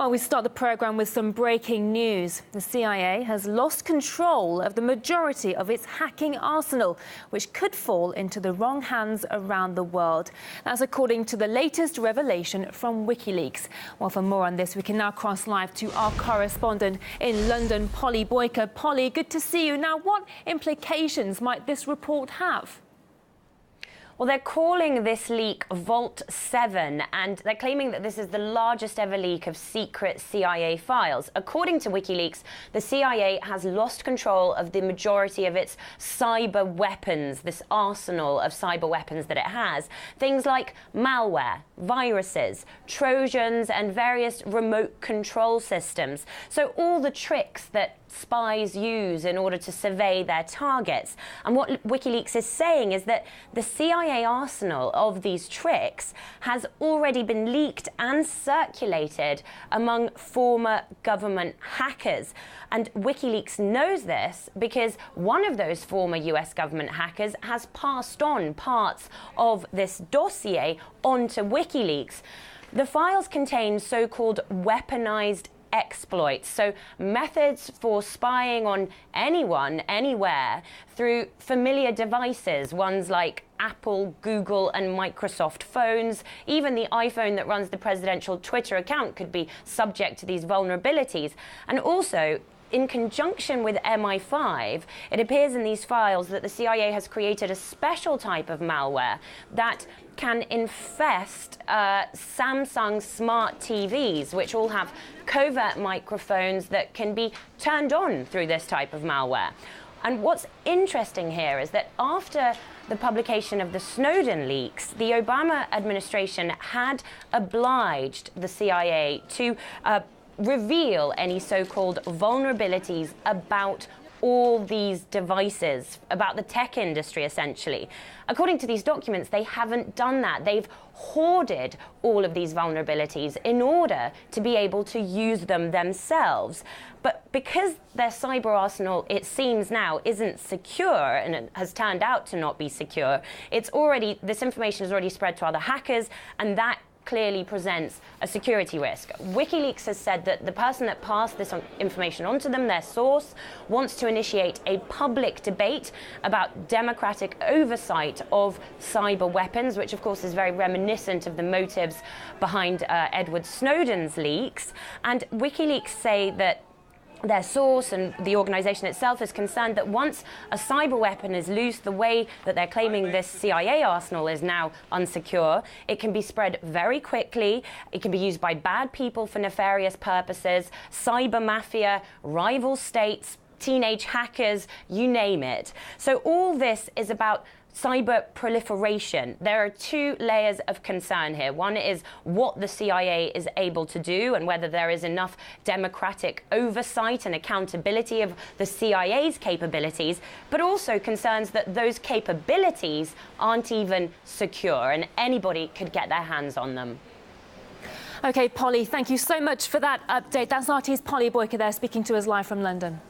Well, we start the programme with some breaking news. The CIA has lost control of the majority of its hacking arsenal, which could fall into the wrong hands around the world. That's according to the latest revelation from WikiLeaks. Well, for more on this, we can now cross live to our correspondent in London, Polly Boyker. Polly, good to see you. Now, what implications might this report have? Well, they're calling this leak Vault 7, and they're claiming that this is the largest ever leak of secret CIA files. According to WikiLeaks, the CIA has lost control of the majority of its cyber weapons, this arsenal of cyber weapons that it has. Things like malware, viruses, Trojans, and various remote control systems. So all the tricks that spies use in order to survey their targets. And what WikiLeaks is saying is that the CIA arsenal of these tricks has already been leaked and circulated among former government hackers. And WikiLeaks knows this because one of those former US government hackers has passed on parts of this dossier onto WikiLeaks. The files contain so-called weaponized exploits, so methods for spying on anyone, anywhere, through familiar devices, ones like Apple, Google, and Microsoft phones. Even the iPhone that runs the presidential Twitter account could be subject to these vulnerabilities. And also, in conjunction with MI5, it appears in these files that the CIA has created a special type of malware that can infest Samsung smart TVs, which all have covert microphones that can be turned on through this type of malware. And what's interesting here is that after the publication of the Snowden leaks, the Obama administration had obliged the CIA to reveal any so-called vulnerabilities about all these devices, about the tech industry, essentially. According to these documents, they haven't done that. They've hoarded all of these vulnerabilities in order to be able to use them themselves. But because their cyber arsenal, it seems now, isn't secure, and it has turned out to not be secure, this information has already spread to other hackers, and that clearly presents a security risk. WikiLeaks has said that the person that passed this information onto them, their source, wants to initiate a public debate about democratic oversight of cyber weapons, which of course is very reminiscent of the motives behind Edward Snowden's leaks. And WikiLeaks say that their source and the organization itself is concerned that once a cyber weapon is loose, the way that they're claiming this CIA arsenal is now unsecure, it can be spread very quickly. It can be used by bad people for nefarious purposes, cyber mafia, rival states, teenage hackers, you name it. So all this is about cyber proliferation. There are two layers of concern here. One is what the CIA is able to do and whether there is enough democratic oversight and accountability of the CIA's capabilities, but also concerns that those capabilities aren't even secure and anybody could get their hands on them. OK, Polly, thank you so much for that update. That's RT's Polly Boyker there speaking to us live from London.